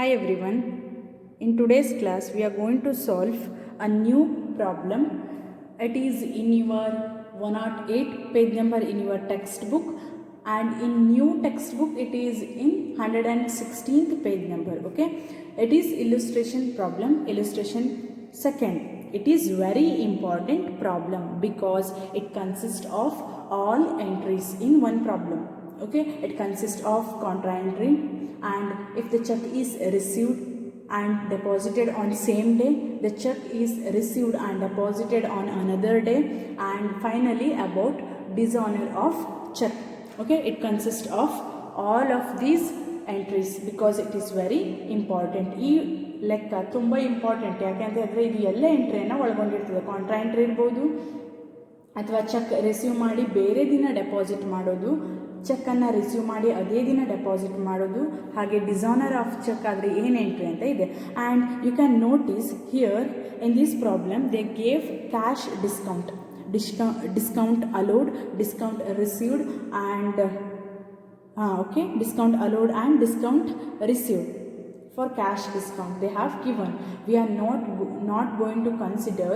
Hi everyone. In today's class we are going to solve a new problem. It is in your 108 page number in your textbook, and in new textbook it is in 116th page number. Okay, it is illustration problem, illustration second. It is very important problem because it consists of all entries in one problem. Okay, it consists of contra entry, and if the check is received and deposited on same day, the check is received and deposited on another day, and finally about dishonor of check. Okay, it consists of all of these entries because it is very important. ಈ ಲೆಕ್ಕ ತುಂಬ important. ಯಾಕೆಂತಂದರೆ ಇದು ಎಲ್ಲ ಎಂಟ್ರಿಯನ್ನು ಒಳಗೊಂಡಿರ್ತದೆ. Contra entry ಇರ್ಬೋದು, ಅಥವಾ check receive ಮಾಡಿ ಬೇರೆ ದಿನ ಡೆಪಾಸಿಟ್ ಮಾಡೋದು, ಚೆಕ್ಕನ್ನು ರಿಸೀವ್ ಮಾಡಿ ಅದೇ ದಿನ ಡೆಪಾಸಿಟ್ ಮಾಡೋದು, ಹಾಗೆ ಡಿಸಾನರ್ ಆಫ್ ಚೆಕ್ ಆದರೆ ಏನು ಎಂಟ್ರಿ ಅಂತ ಇದೆ. And you can notice here in this problem they gave cash discount, discount allowed, discount received, and discount allowed and discount received. For cash discount they have given. We are not going to consider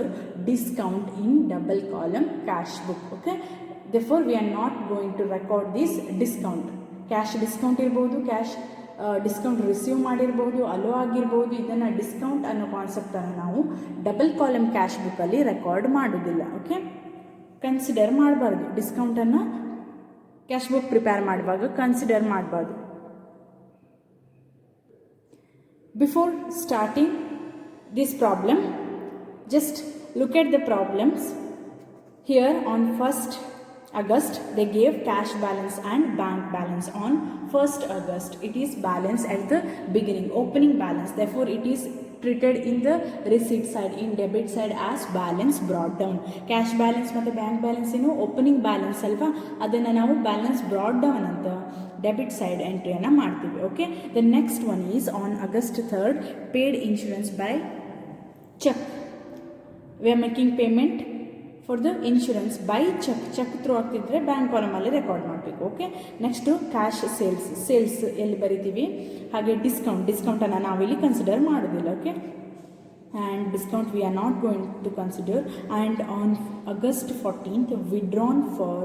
discount in double column cash book. Okay, therefore we are not going to record this discount. Cash discount ಇರ್ಬೋದು, cash discount receive ಮಾಡಿರ್ಬೋದು, hello ಆಗಿರ್ಬೋದು. ಇದನ್ನು discount ಅನ್ನೋ ಕಾನ್ಸೆಪ್ಟನ್ನು ನಾವು double column cash ಬುಕ್ಕಲ್ಲಿ record ಮಾಡೋದಿಲ್ಲ. Okay, consider ಮಾಡಬಾರ್ದು. ಡಿಸ್ಕೌಂಟನ್ನು cash book prepare ಮಾಡುವಾಗ ಕನ್ಸಿಡರ್ ಮಾಡಬಾರ್ದು. Before starting this problem, just look at the problems. Here on 1st August they gave cash balance and bank balance. On 1st August it is balance at the beginning, opening balance. Therefore it is treated in the receipt side, in debit side as balance brought down. Cash balance ಮತ್ತು bank balance ಏನು opening balance ಅಲ್ವಾ, ಅದನ್ನು ನಾವು balance brought down ಅಂತ debit side ಎಂಟ್ರಿಯನ್ನು ಮಾಡ್ತೀವಿ. Okay, the next one is on August 3rd paid insurance by cheque. We are making payment for the insurance by cheque. Cheque through ಆಗ್ತಿದ್ರೆ bank ಕಾಲಮಲ್ಲಿ record ಮಾಡಬೇಕು. Okay, next cash sales ಎಲ್ಲಿ ಬರಿತೀವಿ. ಹಾಗೆ ಡಿಸ್ಕೌಂಟನ್ನು ನಾವಿಲ್ಲಿ ಕನ್ಸಿಡರ್ ಮಾಡೋದಿಲ್ಲ. Okay, and discount we are not going to consider. And on August 14th withdrawn for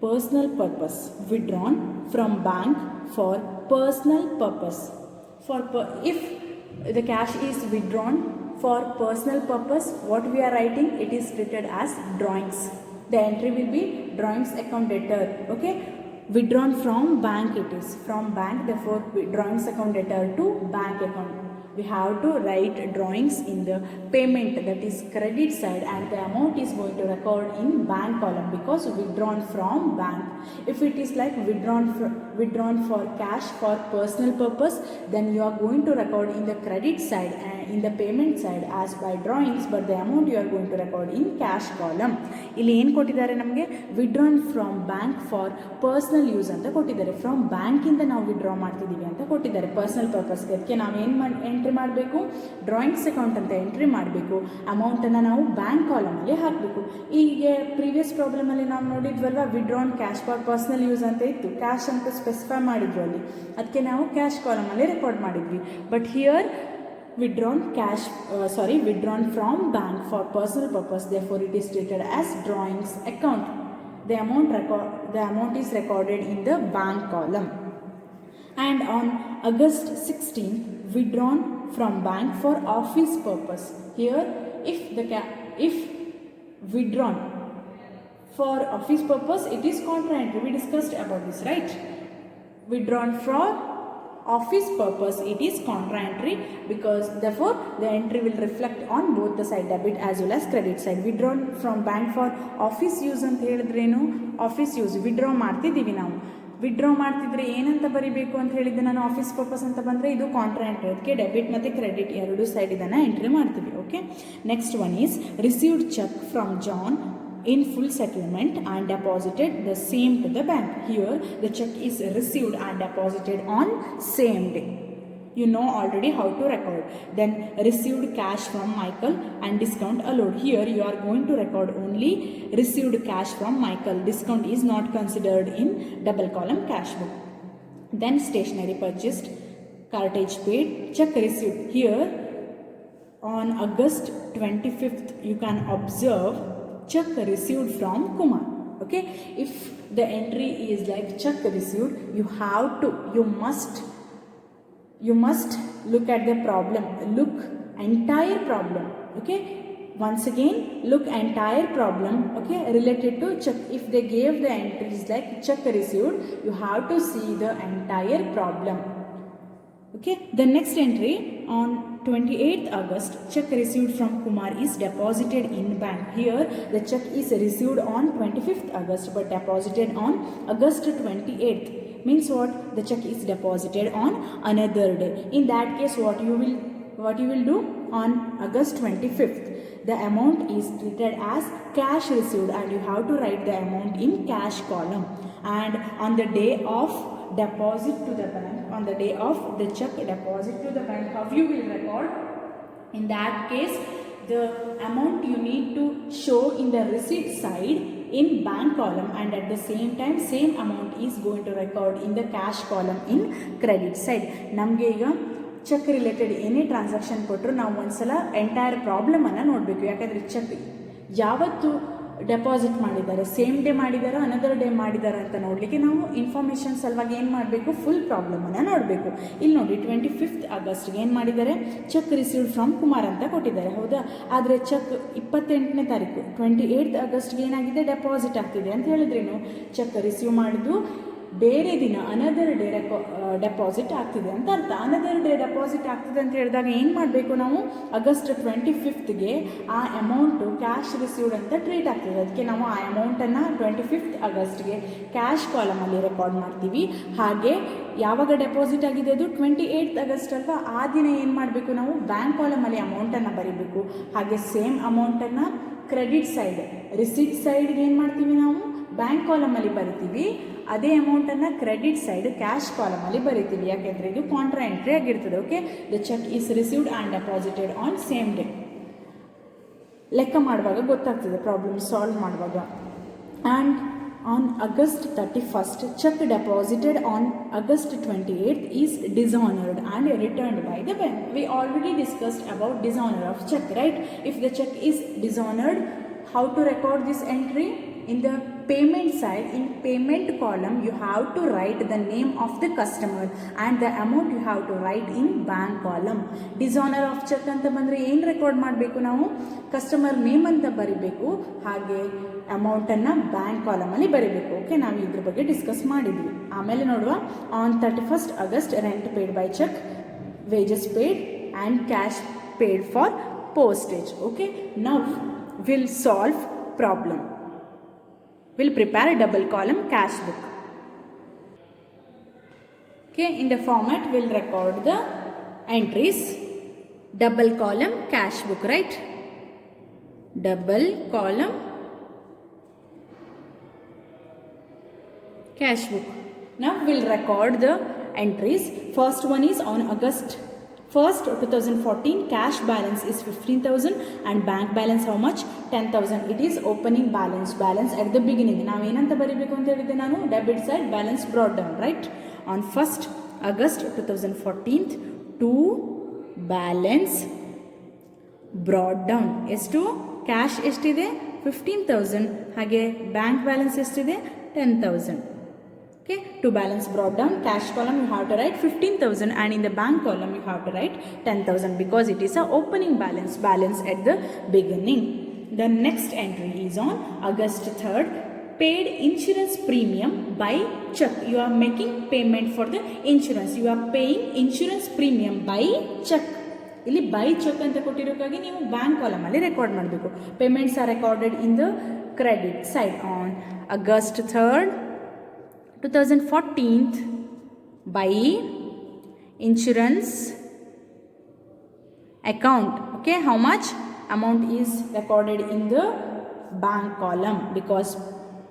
personal purpose, withdrawn from bank for personal purpose. If the cash is withdrawn for personal purpose, what we are writing, it is treated as drawings. The entry will be drawings account debtor. Okay, withdrawn from bank, it is from bank, therefore drawings account debtor to bank account. We have to write drawings in the payment, that is credit side, and the amount is going to record in bank column because withdrawn from bank. If it is like withdrawn for cash for personal purpose, then you are going to record in the credit side and in the payment side as by drawings, but the amount you are going to record in cash column. ಇಲ್ಲಿ ಏನು ಕೊಟ್ಟಿದ್ದಾರೆ ನಮಗೆ, withdrawn from bank for personal use ಅಂತ ಕೊಟ್ಟಿದ್ದಾರೆ. From ಬ್ಯಾಂಕಿಂದ ನಾವು withdraw ಮಾಡ್ತಿದ್ದೀವಿ ಅಂತ ಕೊಟ್ಟಿದ್ದಾರೆ ಪರ್ಸನಲ್ ಪರ್ಪಸ್ಗೆ. ಅದಕ್ಕೆ ನಾವು ಏನು ಎಂಟ್ರಿ ಮಾಡಬೇಕು, ಡ್ರಾಯಿಂಗ್ಸ್ ಅಕೌಂಟ್ ಅಂತ ಎಂಟ್ರಿ ಮಾಡಬೇಕು. ಅಮೌಂಟನ್ನು ನಾವು ಬ್ಯಾಂಕ್ ಕಾಲಮಲ್ಲಿ ಹಾಕಬೇಕು. ಈಗ ಪ್ರೀವಿಯಸ್ ಪ್ರಾಬ್ಲಮಲ್ಲಿ ನಾವು ನೋಡಿದ್ವಲ್ವ, withdrawn cash for personal use ಅಂತ ಇತ್ತು, ಕ್ಯಾಶ್ ಅಂತ ಸ್ಪೆಸಿಫೈ ಮಾಡಿದ್ರು ಅಲ್ಲಿ, ಅದಕ್ಕೆ ನಾವು ಕ್ಯಾಶ್ ಕಾಲಮಲ್ಲಿ ರೆಕಾರ್ಡ್ ಮಾಡಿದ್ವಿ. But here withdrawn from bank for personal purpose, therefore it is treated as drawings account. The amount is recorded in the bank column. And on August 16th withdrawn from bank for office purpose. Here if withdrawn for office purpose, it is contra entry. We discussed about this, right? Withdrawn for office purpose, it is contra entry, because therefore the entry will reflect on both the side, debit as well as credit side. Withdrawn from bank for office use ಅಂತ ಹೇಳಿದ್ರೇನು, office use withdraw ಮಾಡ್ತಿದ್ದೀವಿ ನಾವು. Withdraw ಮಾಡ್ತಿದ್ರೆ ಏನಂತ ಬರೀಬೇಕು ಅಂತ ಹೇಳಿದ್ದೆ ನಾನು, office purpose ಅಂತ ಬಂದರೆ ಇದು ಕಾಂಟ್ರಾ ಎಂಟ್ರಿ. ಅದಕ್ಕೆ ಡೆಬಿಟ್ ಮತ್ತು ಕ್ರೆಡಿಟ್ ಎರಡೂ ಸೈಡ್ ಇದನ್ನು ಎಂಟ್ರಿ ಮಾಡ್ತೀವಿ. Okay, next one is received cheque from John in full settlement and deposited the same to the bank. Here the check is received and deposited on same day. You know already how to record. Then received cash from Michael and discount allowed. Here you are going to record only received cash from Michael. Discount is not considered in double column cash book. Then stationery purchased, cartage paid, check received. Here on August 25th you can observe check received from Kumar. Okay, if the entry is like check received, you must look at the problem, look entire problem. Okay, once again look entire problem, okay, related to check. If they gave the entries like check received, you have to see the entire problem. Okay, the next entry on 28th August, check received from Kumar is deposited in bank. Here the check is received on 25th August but deposited on August 28th. Means what? The check is deposited on another day. In that case, what you will do on August 25th? The amount is treated as cash received and you have to write the amount in cash column. And on the day of deposit to the bank, on the day of the check deposit to the bank, how you will record? In that case, the amount you need to show in the receipt side in bank column, and at the same time same amount is going to record in the cash column in credit side. ನಮಗೆ ಈಗ check related ಏನೇ transaction ಕೊಟ್ಟರು ನಾವು ಒಂದ್ಸಲ entire ಪ್ರಾಬ್ಲಮನ್ನು ನೋಡಬೇಕು. ಯಾಕಂದರೆ check ಯಾವತ್ತು deposit ಮಾಡಿದ್ದಾರೆ, ಸೇಮ್ ಡೇ ಮಾಡಿದಾರೋ ಅನದರ್ ಡೇ ಮಾಡಿದ್ದಾರೆ ಅಂತ ನೋಡಲಿಕ್ಕೆ ನಾವು ಇನ್ಫಾರ್ಮೇಷನ್ ಸಲುವಾಗಿ ಏನು ಮಾಡಬೇಕು, ಫುಲ್ ಪ್ರಾಬ್ಲಮನ್ನು ನೋಡಬೇಕು. ಇಲ್ಲಿ ನೋಡಿ 25th ಆಗಸ್ಟ್ಗೆ ಏನು ಮಾಡಿದ್ದಾರೆ, ಚೆಕ್ ರಿಸೀವ್ಡ್ ಫ್ರಮ್ ಕುಮಾರ್ ಅಂತ ಕೊಟ್ಟಿದ್ದಾರೆ, ಹೌದಾ? ಆದರೆ ಚೆಕ್ 28ನೇ ತಾರೀಕು 28th ಆಗಸ್ಟ್ಗೆ ಏನಾಗಿದೆ, ಡೆಪಾಸಿಟ್ ಆಗ್ತಿದೆ ಅಂತ ಹೇಳಿದ್ರೇನು, ಚೆಕ್ ರಿಸೀವ್ ಮಾಡಿದ್ದು ಬೇರೆ ದಿನ ಅನದರ್ ಡೇ ಡೆಪಾಸಿಟ್ ಆಗ್ತಿದೆ ಅಂತ ಅರ್ಥ. ಅನದರ್ ಡೇ ಡೆಪಾಸಿಟ್ ಆಗ್ತಿದೆ ಅಂತ ಹೇಳಿದಾಗ ಏನು ಮಾಡಬೇಕು ನಾವು, ಆಗಸ್ಟ್ 25th ಆ ಅಮೌಂಟು ಕ್ಯಾಶ್ ರಿಸೀವ್ಡ್ ಅಂತ ಟ್ರೀಟ್ ಆಗ್ತದೆ. ಅದಕ್ಕೆ ನಾವು ಆ ಅಮೌಂಟನ್ನು 25th ಆಗಸ್ಟ್ಗೆ ಕ್ಯಾಶ್ ಕಾಲಮಲ್ಲಿ ರೆಕಾರ್ಡ್ ಮಾಡ್ತೀವಿ. ಹಾಗೆ ಯಾವಾಗ ಡೆಪಾಸಿಟ್ ಆಗಿದೆ ಅದು 28th ಆಗಸ್ಟ್ ಅಲ್ವಾ, ಆ ದಿನ ಏನು ಮಾಡಬೇಕು ನಾವು, ಬ್ಯಾಂಕ್ ಕಾಲಮಲ್ಲಿ ಅಮೌಂಟನ್ನು ಬರೀಬೇಕು. ಹಾಗೆ ಸೇಮ್ ಅಮೌಂಟನ್ನು ಕ್ರೆಡಿಟ್ ಸೈಡ್, ರಿಸಿಟ್ ಸೈಡ್ಗೆ ಏನು ಮಾಡ್ತೀವಿ ನಾವು, ಬ್ಯಾಂಕ್ ಕಾಲಮಲ್ಲಿ ಬರಿತೀವಿ. ಅದೇ ಅಮೌಂಟನ್ನು ಕ್ರೆಡಿಟ್ ಸೈಡ್ ಕ್ಯಾಶ್ ಕಾಲಮಲ್ಲಿ ಬರಿತೀವಿ. ಯಾಕೆಂದರೆ ಇದು ಕಾಂಟ್ರಾ ಎಂಟ್ರಿ ಆಗಿರ್ತದೆ. Okay, the cheque is received and deposited on same day. ಲೆಕ್ಕ ಮಾಡುವಾಗ ಗೊತ್ತಾಗ್ತದೆ, ಪ್ರಾಬ್ಲಮ್ ಸಾಲ್ವ್ ಮಾಡುವಾಗ. And on August 31st, cheque deposited on August 28th is dishonoured and returned by the bank. We already discussed about dishonour of cheque, right? If the cheque is dishonoured, how to record this entry? In the payment side, in payment column, you have to write the name of the customer and the amount you have to write in bank column. Dishonor of check ಅಂತ ಬಂದರೆ ಏನು record ಮಾಡಬೇಕು ನಾವು, customer name ಅಂತ ಬರಿಬೇಕು, ಹಾಗೆ ಅಮೌಂಟನ್ನು bank ಕಾಲಮಲ್ಲಿ ಬರೀಬೇಕು. ಓಕೆ, ನಾವು ಇದ್ರ ಬಗ್ಗೆ ಡಿಸ್ಕಸ್ ಮಾಡಿದ್ವಿ. ಆಮೇಲೆ ನೋಡುವ, on 31st August rent paid by cheque, wages paid and cash paid for postage. Okay, now we'll solve problem. We'll prepare a double column cash book. Okay, in the format we'll record the entries. Double column cash book, right? Double column cash book. Now we'll record the entries. First one is on August 1st 2014, cash balance is 15,000 and bank balance how much, 10,000. It is opening balance at the beginning. ನಾವು ಏನಂತ ಬರೀಬೇಕು ಅಂತ ಹೇಳಿದ್ದೆ ನಾನು, debit side balance brought down, right? On 1st August 2014 to balance brought down. ಎಷ್ಟು? Cash ಎಷ್ಟಿದೆ? 15,000. ಹಾಗೆ bank balance ಎಷ್ಟಿದೆ? 10,000. Okay, to balance brought down, cash column you have to write 15,000 and in the bank column you have to write 10,000 because it is a opening balance at the beginning. The next entry is on August 3rd, paid insurance premium by check. You are making payment for the insurance. You are paying insurance premium by check. ಇಲ್ಲಿ by cheque ಅಂತ ಕೊಟ್ಟಿರೋಕ್ಕಾಗಿ ನೀವು bank ಕಾಲಮಲ್ಲಿ record ಮಾಡಬೇಕು. Payments are recorded in the credit side on August 3rd 2014 by insurance account. Okay, how much amount is recorded in the bank column because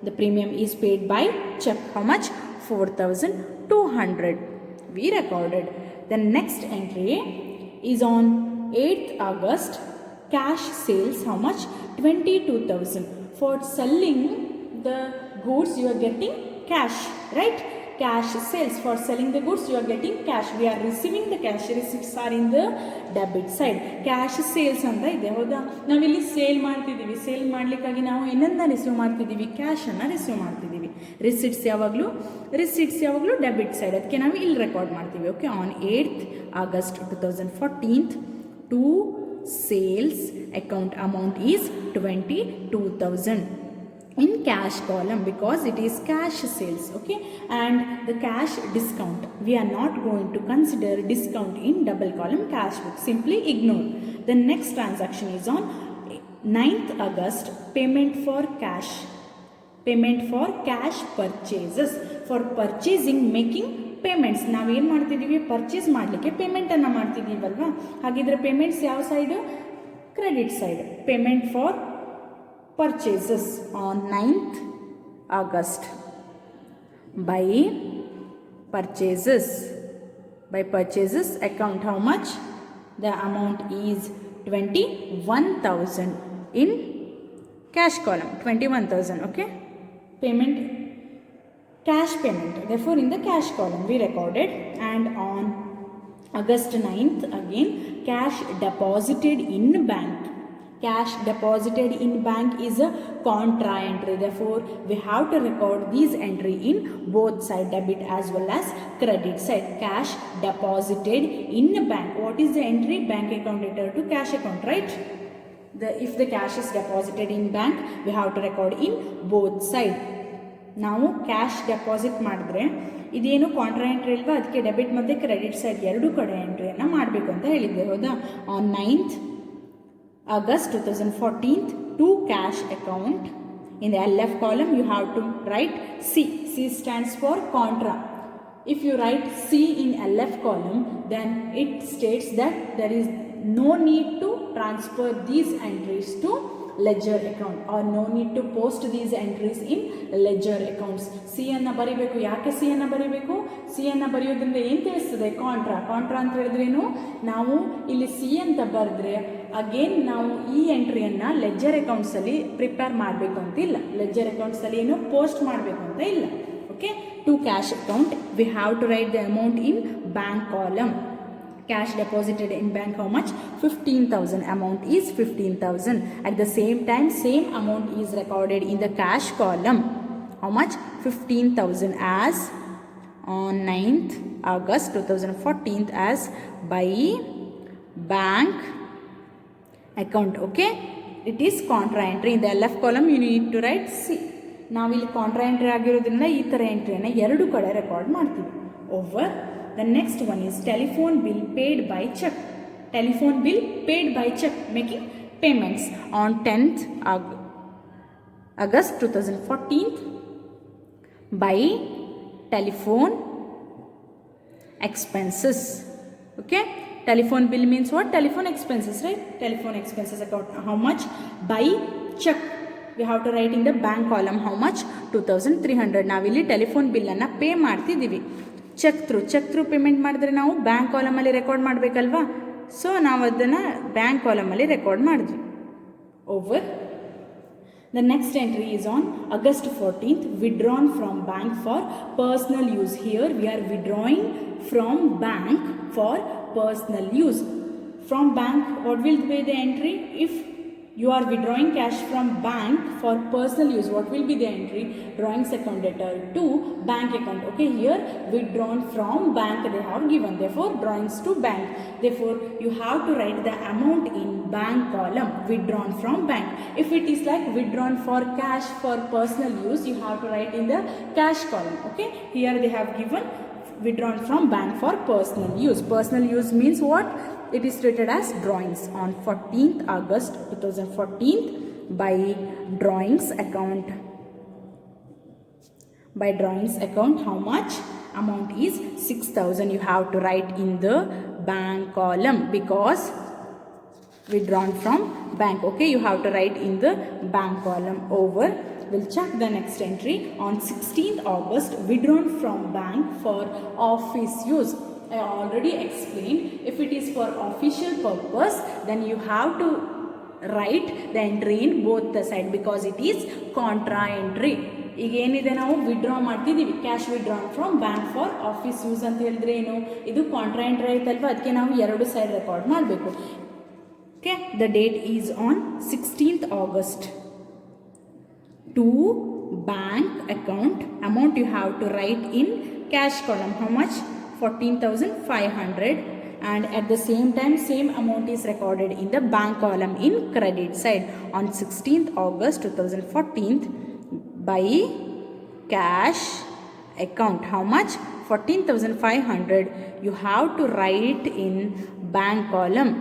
the premium is paid by check. How much? 4,200 we recorded. The next entry is on 8th August, cash sales how much, 22,000. For selling the goods you are getting cash, right? cash sales. For selling the goods you are getting cash, we are receiving the cash, receipts are in the debit side. Cash sales ಅಂತ ಇದೆ ಹೌದಾ. ನಾವಿಲ್ಲಿ sale ಮಾಡ್ತಿದ್ದೀವಿ, sale ಮಾಡಲಿಕ್ಕಾಗಿ ನಾವು ಏನನ್ನ receive ಮಾಡ್ತಿದ್ದೀವಿ, ಕ್ಯಾಶನ್ನು receive ಮಾಡ್ತಿದ್ದೀವಿ. Receipts ಯಾವಾಗಲೂ ಡೆಬಿಟ್ ಸೈಡ್, ಅದಕ್ಕೆ ನಾವು ಇಲ್ಲಿ ರೆಕಾರ್ಡ್ ಮಾಡ್ತೀವಿ. Okay, on 8th August 2014 to sales account amount is 22,000 in cash column because it is cash sales. Okay, and the cash discount, we are not going to consider discount in double column cash book, simply ignore. The next transaction is on 9th August, payment for cash purchases. For purchasing, making payments, ನಾವೇನು ಮಾಡ್ತಿದ್ದೀವಿ, purchase ಮಾಡಲಿಕ್ಕೆ ಪೇಮೆಂಟನ್ನು ಮಾಡ್ತಿದ್ದೀವಲ್ವಾ. ಹಾಗಿದ್ರೆ payments ಯಾವ side, credit side. Payment for purchases on 9th August. By purchases account, how much? The amount is 21,000 in cash column, 21,000. Okay, payment, cash payment, therefore in the cash column we recorded. And on August 9th again, cash deposited in bank. Cash deposited in bank is a contra entry, therefore we have to record these entry in both side, debit as well as credit side. Cash deposited in bank, what is the entry? Bank account letter to cash account, right? If the cash is deposited in bank, we have to record in both side. ನಾವು cash deposit ಮಾಡಿದ್ರೆ ಇದೇನು contra entry ಇಲ್ವಾ, ಅದಕ್ಕೆ debit ಮತ್ತು credit side ಎರಡೂ ಕಡೆ ಎಂಟ್ರಿಯನ್ನು ಮಾಡಬೇಕು ಅಂತ ಹೇಳಿದ್ದೆ ಹೌದಾ. On 9th August 2014 to cash account, in the LF column you have to write C. C stands for contra. If you write C in LF column, then it states that there is no need to transfer these entries to ledger account, or no need to post these entries in ledger accounts. C ಅನ್ನು ಬರೀಬೇಕು. ಯಾಕೆ C ಅನ್ನು ಬರೀಬೇಕು? C ಅನ್ನು ಬರೆಯೋದ್ರಿಂದ ಏನು ತಿಳಿಸ್ತದೆ? Contra ಅಂತ ಹೇಳಿದ್ರೇನು, ನಾವು ಇಲ್ಲಿ C ಅಂತ ಬರೆದ್ರೆ ಅಗೇನ್ ನಾವು ಈ ಎಂಟ್ರಿಯನ್ನು ಲೆಜ್ಜರ್ ಅಕೌಂಟ್ಸಲ್ಲಿ ಪ್ರಿಪೇರ್ ಮಾಡಬೇಕು ಅಂತ ಇಲ್ಲ, ಲೆಜ್ಜರ್ ಅಕೌಂಟ್ಸಲ್ಲಿ ಏನು ಪೋಸ್ಟ್ ಮಾಡಬೇಕು ಅಂತ ಇಲ್ಲ. Okay, to cash account we have to write the amount in bank column. Cash deposited in bank, how much? 15,000. Amount is 15,000. At the same time, same amount is recorded in the cash column. How much? 15,000 as on 9th August 2014 as by bank account. Okay, it is contra entry. In the LF column you need to write C. ನಾವಿಲ್ಲಿ contra entry ಆಗಿರೋದ್ರಿಂದ ಈ ಥರ ಎಂಟ್ರಿಯನ್ನು ಎರಡು ಕಡೆ record ಮಾಡ್ತೀವಿ. Over. The next one is telephone bill paid by check. Telephone bill paid by check, making payments on 10th August 2014 by telephone expenses. Okay, telephone bill means what? Telephone expenses, right? Telephone expenses account, how much? By check. We have to write in the bank column how much? 2,300. ನಾವಿಲ್ಲಿ telephone ಬಿಲ್ಲನ್ನು pay ಮಾಡ್ತಿದ್ದೀವಿ. Check through payment ಮಾಡಿದ್ರೆ ನಾವು bank ಕಾಲಮಲ್ಲಿ record ಮಾಡಬೇಕಲ್ವಾ. So ನಾವು ಅದನ್ನು bank ಕಾಲಮಲ್ಲಿ record ಮಾಡಿದ್ವಿ. Over. The next entry is on August 14th, withdrawn from bank for personal use. Here we are withdrawing from bank for personal use. From bank, what will be the entry? If you are withdrawing cash from bank for personal use, what will be the entry? Drawings account debtor to bank account. Okay, here withdrawn from bank they have given, therefore drawings to bank. Therefore you have to write the amount in bank column, withdrawn from bank. If it is like withdrawn for cash for personal use, you have to write in the cash column. Okay, here they have given withdrawn from bank for personal use. Personal use means what? It is treated as drawings on 14th August 2014 by drawings account. By drawings account, how much? Amount is 6,000. You have to write in the bank column because withdrawn from bank. Okay, you have to write in the bank column. Over. We'll check the next entry on 16th August, withdrawn from bank for office use. I already explained, if it is for official purpose, then you have to write the entry in both the side because it is contra entry. ಈಗ ಏನಿದೆ ನಾವು withdraw ಮಾಡ್ತಿದ್ದೀವಿ, cash withdrawn from bank for office use ಅಂತ ಹೇಳಿದ್ರೆ ಏನು, ಇದು contra entry ಆಯ್ತಲ್ವ, ಅದಕ್ಕೆ ನಾವು ಎರಡು ಸೈಡ್ ರೆಕಾರ್ಡ್ ಮಾಡಬೇಕು. Okay, the date is on 16th August. To bank account amount you have to write in cash column. How much? 14,500. And at the same time same amount is recorded in the bank column in credit side. On 16th August 2014 by cash account, how much? 14,500 you have to write in bank column.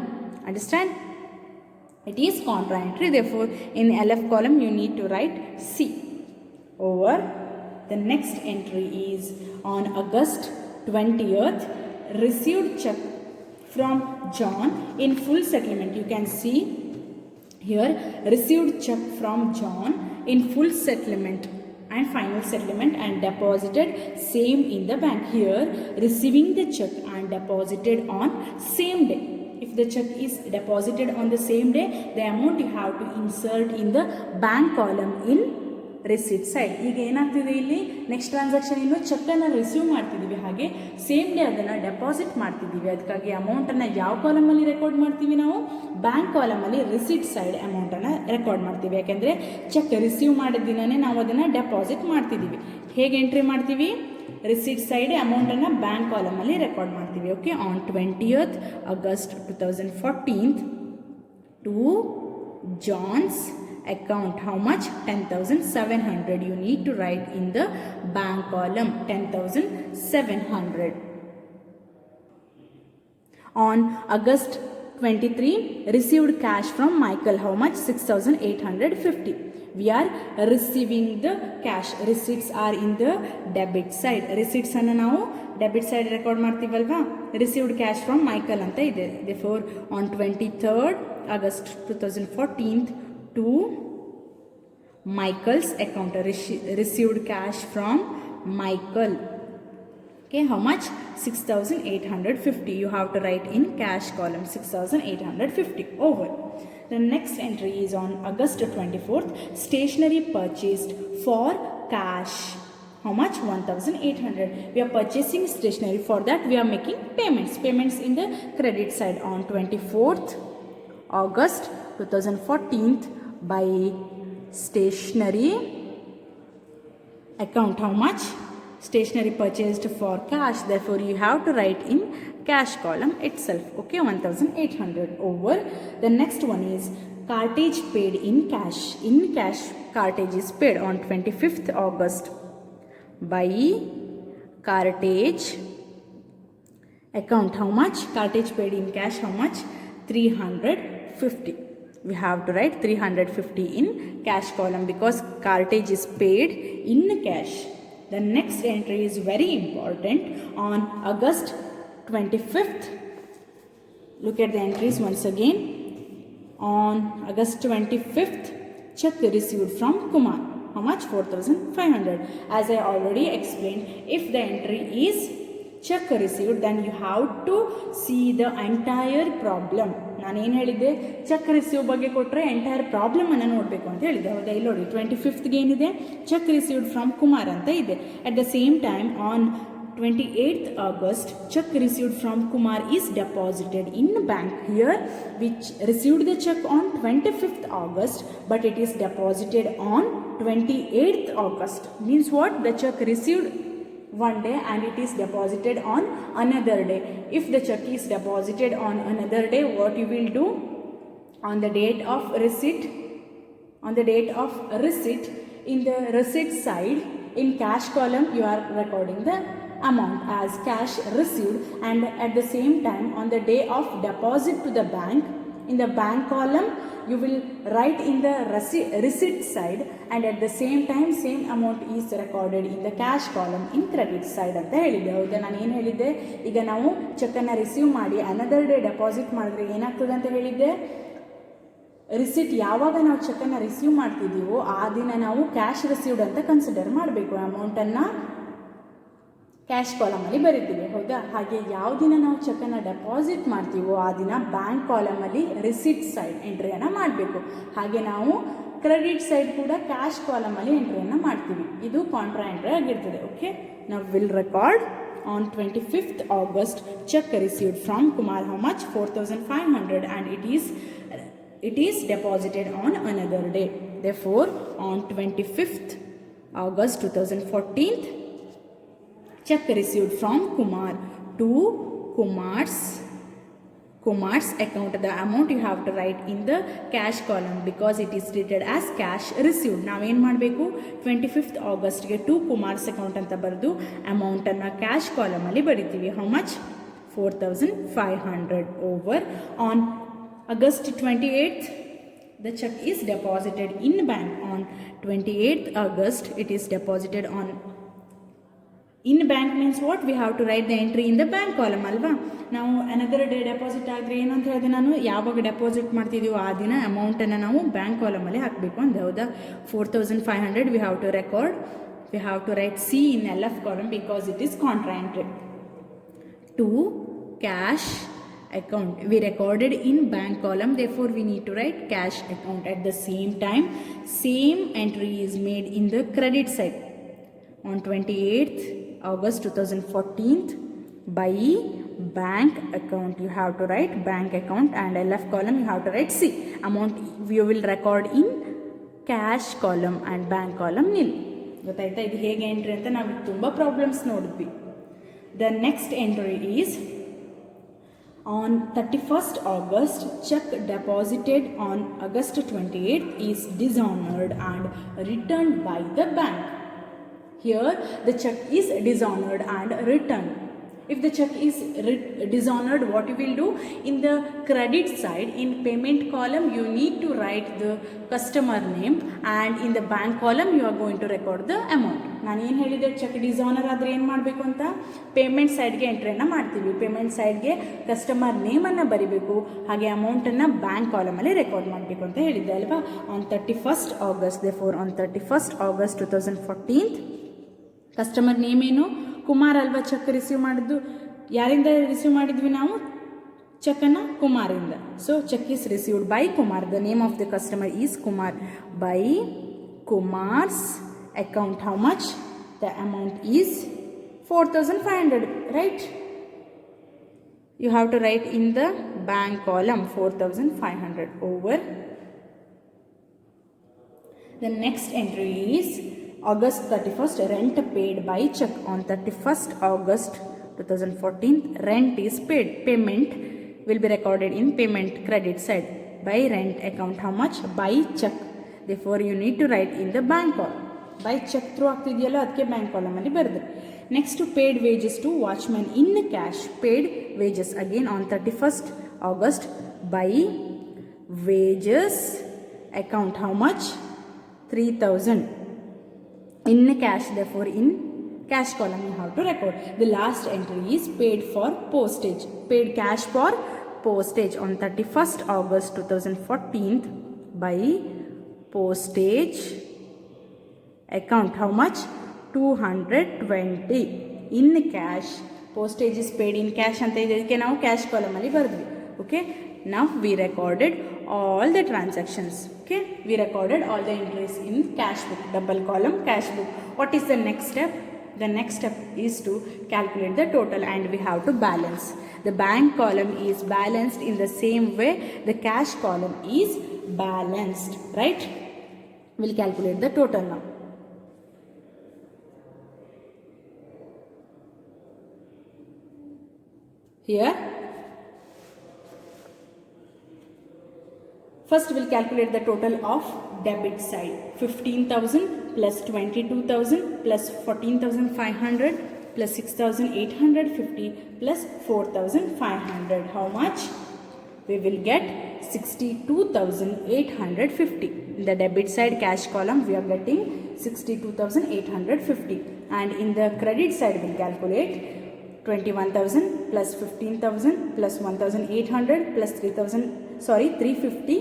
Understand? It is contra entry, therefore in LF column you need to write C. Over. The next entry is on August 20th, received check from John in full settlement. You can see here, received check from John in full settlement and final settlement and deposited same in the bank. Here receiving the check and deposited on same day. If the check is deposited on the same day, the amount you have to insert in the bank column in receipt side. ಈಗ ಏನಾಗ್ತಿದೆ ಇಲ್ಲಿ, next transaction ಇನ್ನು ಚೆಕ್ಕನ್ನು receive ಮಾಡ್ತಿದ್ದೀವಿ, ಹಾಗೆ same day ಅದನ್ನು deposit ಮಾಡ್ತಿದ್ದೀವಿ. ಅದಕ್ಕಾಗಿ ಅಮೌಂಟನ್ನು ಯಾವ ಕಾಲಮಲ್ಲಿ ರೆಕಾರ್ಡ್ ಮಾಡ್ತೀವಿ ನಾವು? ಬ್ಯಾಂಕ್ ಕಾಲಮಲ್ಲಿ ರಿಸೀಟ್ ಸೈಡ್ ಅಮೌಂಟನ್ನು ರೆಕಾರ್ಡ್ ಮಾಡ್ತೀವಿ. ಯಾಕೆಂದರೆ ಚೆಕ್ ರಿಸೀವ್ ಮಾಡಿದ ದಿನವೇ ನಾವು ಅದನ್ನು ಡೆಪಾಸಿಟ್ ಮಾಡ್ತಿದ್ದೀವಿ. ಹೇಗೆ ಎಂಟ್ರಿ ಮಾಡ್ತೀವಿ? ರಿಸೀಟ್ ಸೈಡ್ ಅಮೌಂಟನ್ನು ಬ್ಯಾಂಕ್ ಕಾಲಮಲ್ಲಿ ರೆಕಾರ್ಡ್ ಮಾಡ್ತೀವಿ. Okay, on 20th August 2014 to John's account, how much? 10,700. You need to write in the bank column 10,700. On August 23, received cash from Michael, how much? 6,850. We are receiving the cash. Receipts are in the debit side. Receipts ಅನ್ನು ನಾವು debit side record ಮಾಡ್ತೀವಲ್ವಾ. Received cash from Michael ಅಂತ ಇದೆ. therefore on 23rd August 2014 to Michael's account, received cash from Michael. Okay, how much? 6,850. You have to write in cash column 6,850. Over. The next entry is on August 24th, stationery purchased for cash. How much? 1,800. We are purchasing stationery. For that we are making payments in the credit side. On 24th August 2014 by stationery account, how much? Stationery purchased for cash, therefore you have to write in cash column itself. Okay, 1,800. Over. The next one is cartage paid in cash. In cash cartage is paid on 25th August by cartage account. How much? Cartage paid in cash, how much? 350. We have to write 350 in cash column because cartage is paid in cash. The next entry is very important. On August 25th, look at the entries once again. On August 25th, check received from Kumar. How much? 4,500. As I already explained, if the entry is check received, then you have to see the entire problem. ನಾನೇನು ಹೇಳಿದ್ದೆ? Check receive ಬಗ್ಗೆ ಕೊಟ್ಟರೆ entire ಪ್ರಾಬ್ಲಮನ್ನು ನೋಡಬೇಕು ಅಂತ ಹೇಳಿದ್ದೆ, ಹೌದಾ? ಇಲ್ಲಿ ನೋಡಿ 25th ಏನಿದೆ? ಚೆಕ್ ರಿಸೀವ್ಡ್ ಫ್ರಮ್ ಕುಮಾರ್ ಅಂತ ಇದೆ. At the same time on 28th August, check received from Kumar is deposited in bank. Here which received the check on 25th August, but it is deposited on 28th August. Means what? The check received one day and it is deposited on another day. If the check is deposited on another day, what you will do? On the date of receipt, in the receipt side, in cash column you are recording the amount as cash received, and at the same time on the day of deposit to the bank, in the bank column you will write in the receipt side, and at the same time same amount is recorded in the cash column in credit side ಅಂತ ಹೇಳಿದ್ದೆ, ಹೌದಾ? ನಾನು ಏನು ಹೇಳಿದ್ದೆ? ಈಗ ನಾವು ಚೆಕ್ಕನ್ನು receive ಮಾಡಿ ಅನದರ್ ಡೇ ಡೆಪಾಸಿಟ್ ಮಾಡಿದ್ರೆ ಏನಾಗ್ತದೆ ಅಂತ ಹೇಳಿದ್ದೆ? ರಿಸಿಟ್ ಯಾವಾಗ ನಾವು ಚೆಕ್ಕನ್ನು ರಿಸೀವ್ ಮಾಡ್ತಿದ್ದೀವೋ ಆ ದಿನ ನಾವು ಕ್ಯಾಶ್ ರಿಸೀವ್ಡ್ ಅಂತ ಕನ್ಸಿಡರ್ ಮಾಡಬೇಕು. ಅಮೌಂಟನ್ನು ಕ್ಯಾಶ್ ಕಾಲಮಲ್ಲಿ ಬರೀತೀವಿ, ಹೌದಾ? ಹಾಗೆ ಯಾವ ದಿನ ನಾವು ಚೆಕ್ಕನ್ನು ಡೆಪಾಸಿಟ್ ಮಾಡ್ತೀವೋ ಆ ದಿನ ಬ್ಯಾಂಕ್ ಕಾಲಮಲ್ಲಿ ರಿಸಿಟ್ ಸೈಡ್ ಎಂಟ್ರಿಯನ್ನು ಮಾಡಬೇಕು. ಹಾಗೆ ನಾವು ಕ್ರೆಡಿಟ್ ಸೈಡ್ ಕೂಡ ಕ್ಯಾಶ್ ಕಾಲಮಲ್ಲಿ ಎಂಟ್ರಿಯನ್ನು ಮಾಡ್ತೀವಿ. ಇದು ಕಾಂಟ್ರಾ ಎಂಟ್ರಿ ಆಗಿರ್ತದೆ. ಓಕೆ, ನಾವು will record on 25th August check received from Kumar how much 4,500 and it is deposited on another day. Therefore on 25th August 2014 check received from Kumar to Kumar's account. The amount you have to write in the cash column because it is treated as cash received. ನಾವು ಏನು ಮಾಡಬೇಕು, 25th Augustಗೆ to Kumar's account ಅಂತ ಬರೆದು ಅಮೌಂಟನ್ನು cash ಕಾಲಮಲ್ಲಿ ಬರಿತೀವಿ. How much 4,500 over on August 28th the check is deposited in bank. On 28th August it is deposited on in bank means what, we have to write the entry in the bank column ಅಲ್ವಾ. ನಾವು another day deposit ಆದರೆ ಏನು ಅಂತ ಹೇಳಿದೆ ನಾನು, ಯಾವಾಗ deposit ಮಾಡ್ತಿದ್ದೀವೋ ಆ ದಿನ ಅಮೌಂಟನ್ನು ನಾವು ಬ್ಯಾಂಕ್ ಕಾಲಮಲ್ಲಿ ಹಾಕಬೇಕು ಅಂದೆ, ಹೌದಾ. 4,500 we have to record, we have to write C in LF column because it is contra entry. To cash account we recorded in bank column, therefore we need to write cash account. At the same time same entry is made in the credit side. On 28th August 2014 by bank account you have to write bank account and LF column you have to write C. Amount you will record in cash column and bank column nil. ಗೊತ್ತಾಯ್ತಾ ಇದು ಹೇಗೆ entry ಅಂತ ನಾವು ತುಂಬ problems ನೋಡಿದ್ವಿ. The next entry is on 31st August check deposited on August 28th is dishonored and returned by the bank. Here the check is dishonored and returned. If the check is dishonored, what you will do, in the credit side in payment column you need to write the customer name and in the bank column you are going to record the amount. ನಾನು ಏನು ಹೇಳಿದೆ, check dishonour ಆದರೆ ಏನು ಮಾಡಬೇಕು ಅಂತ, payment ಸೈಡ್ಗೆ ಎಂಟ್ರಿಯನ್ನು ಮಾಡ್ತೀವಿ. Payment ಸೈಡ್ಗೆ ಕಸ್ಟಮರ್ ನೇಮನ್ನು ಬರಿಬೇಕು, ಹಾಗೆ ಅಮೌಂಟನ್ನು ಬ್ಯಾಂಕ್ ಕಾಲಮಲ್ಲಿ ರೆಕಾರ್ಡ್ ಮಾಡಬೇಕು ಅಂತ ಹೇಳಿದ್ದೆ ಅಲ್ವಾ. On 31st August, therefore on 31st August 2014 customer name ಏನು, ಕುಮಾರ್ ಅಲ್ವಾ ಚೆಕ್ ರಿಸೀವ್ ಮಾಡಿದ್ದು. ಯಾರಿಂದ ರಿಸೀವ್ ಮಾಡಿದ್ವಿ ನಾವು ಚೆಕ್ಕನ್ನು, ಕುಮಾರಿಂದ. So cheque is received by Kumar. The name of the customer is Kumar. By Kumar's account how much, the amount is 4,500, right. You have to write in the bank column 4,500 over. The next entry is August 31st rent paid by check. On 31st August 2014 rent is paid. Payment will be recorded in payment credit side. By rent account how much, by check. Therefore you need to write in the bank column. By cheque through ಆಗ್ತಿದೆಯಲ್ಲ ಅದಕ್ಕೆ bank ಕಾಲಮಲ್ಲಿ ಬರೆದ್ರೆ. Next paid wages to watchman in cash. Paid wages again on 31st August by wages account how much 3,000 in cash. Therefore in cash column you have to record. The last entry is paid for postage. Paid cash for postage on 31st August 2014 by postage account how much, 220 in cash. Postage is paid in cash ಅಂತ ಇದಕ್ಕೆ ನಾವು cash ಕಾಲಮಲ್ಲಿ ಬರೆದ್ವಿ. Okay, now we recorded all the transactions. Okay, we recorded all the entries in cash book, double column cash book. What is the next step? The next step is to calculate the total and we have to balance. The bank column is balanced in the same way the cash column is balanced, right. We'll calculate the total now. Here first we'll calculate the total of debit side. 15,000 plus 22,000 plus 14,500 plus 6,850 plus 4,500. How much? We will get 62,850. In the debit side cash column we are getting 62,850 and in the credit side we'll calculate 21,000 plus 15,000 plus 1,800 plus 350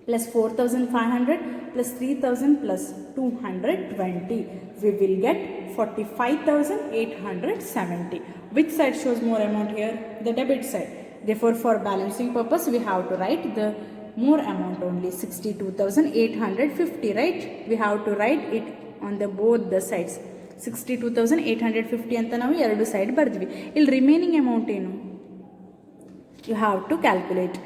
plus 4,500 plus 3,000 plus 220. We will get 45,870. Which side shows more amount here? The debit side. Therefore for balancing purpose we have to write the more amount only, 62,850, right? We have to write it on the both the sides. 62,850 ಅಂತ ನಾವು ಎರಡು side ಬರೆದ್ವಿ. ಇಲ್ಲಿ remaining amount ಏನು? You have to calculate.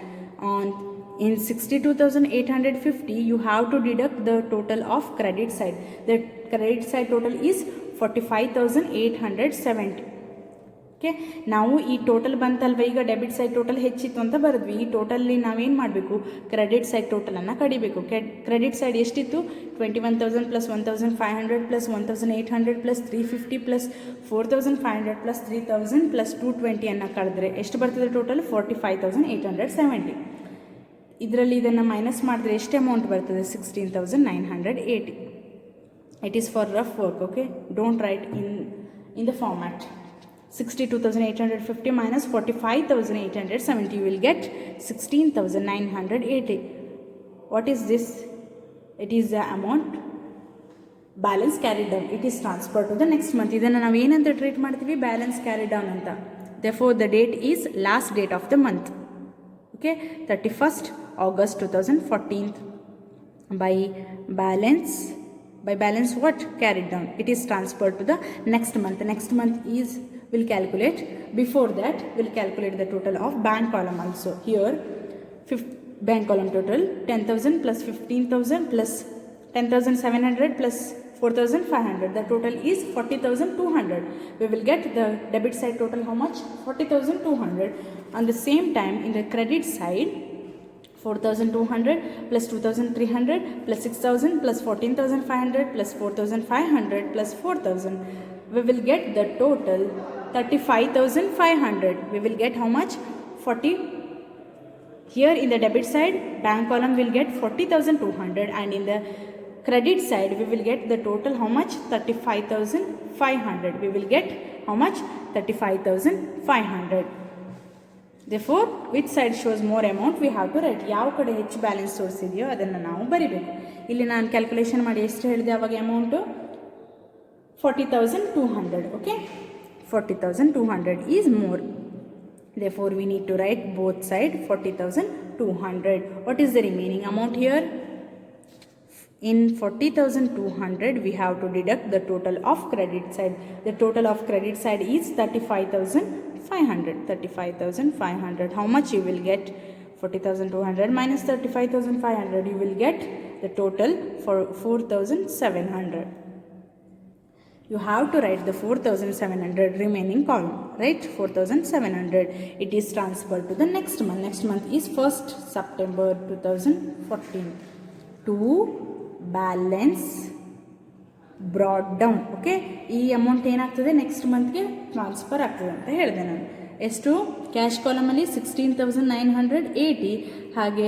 In 62,850 you have to deduct the total of credit side. The credit side total is 45,870. Okay, ನಾವು ಈ total ಬಂತಲ್ವ, ಈಗ debit side total ಹೆಚ್ಚಿತ್ತು ಅಂತ ಬರೆದ್ವಿ. ಈ ಟೋಟಲ್ಲಿ ನಾವೇನು ಮಾಡಬೇಕು? ಕ್ರೆಡಿಟ್ ಸೈಡ್ ಟೋಟಲನ್ನು ಕಡಿಬೇಕು. ಕ್ರೆಡಿಟ್ ಸೈಡ್ ಎಷ್ಟಿತ್ತು? 21,000 plus 1,500 plus 1,800 plus 350 plus 4,500 plus 3,000 plus 220 ಅನ್ನು ಕಳೆದ್ರೆ ಎಷ್ಟು ಬರ್ತದೆ ಟೋಟಲ್? 45,870. ಇದರಲ್ಲಿ ಇದನ್ನು ಮೈನಸ್ ಮಾಡಿದ್ರೆ ಎಷ್ಟು ಅಮೌಂಟ್ ಬರ್ತದೆ? 16,980. It is for rough work. Okay, don't right in the format. 62,850 minus 45,870, you will get 16,980. What is this? It is the amount balance carried down. It is transferred to the next month. ಇದನ್ನು ನಾವು ಏನಂತ treat ಮಾಡ್ತೀವಿ? Balance carry down ಅಂತ. Therefore the date is last date of the month. Okay, 31st August 2014. By balance what? Carried down. It is transferred to the next month. The next month is, will calculate. Before that, we'll calculate the total of bank column also. Here, bank column total 10,000 plus 15,000 plus 10,700 plus 4,500. The total is 40,200. We will get the debit side total how much? 40,200. On the same time, in the credit side, 4,200 plus 2,300 plus 6,000 plus 14,500 plus 4,500 plus 4,000. We will get the total 35,500. We will get how much? 40. Here in the debit side, bank column will get 40,200, and in the credit side we will get the total how much? 35,500. We will get how much? 35,500. Therefore, which side shows more amount? We have to write. ಯಾವ ಕಡೆ ಹೆಚ್ಚು balance ತೋರಿಸಿದೆಯೋ ಅದನ್ನು ನಾವು ಬರಿಬೇಕು. ಇಲ್ಲಿ ನಾನು calculation ಮಾಡಿ ಎಷ್ಟು ಹೇಳಿದೆ ಅವಾಗ amount? 40,200. Okay, 40,200 is more. Therefore, we need to write both side 40,200. What is the remaining amount here? In 40,200, we have to deduct the total of credit side. The total of credit side is 35,500. 35,500. How much you will get? 40,200 minus 35,500. You will get the total for 4,700. You have to write the 4,700 remaining column, right? 4,700. It is transferred to the next month. Next month is 1st September 2014. To balance brought down. Okay, ಈ amount ಏನಾಗ್ತದೆ? Next ಮಂತ್ಗೆ transfer ಆಗ್ತದೆ ಅಂತ ಹೇಳಿದೆ ನಾನು. ಎಷ್ಟು? Cash ಕಾಲಮಲ್ಲಿ 16,980, ಹಾಗೆ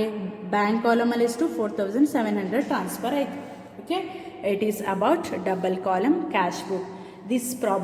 bank ಕಾಲಮಲ್ಲಿ ಎಷ್ಟು? 4,700 transfer ಆಯಿತು. Okay, it is about double column cash book. This problem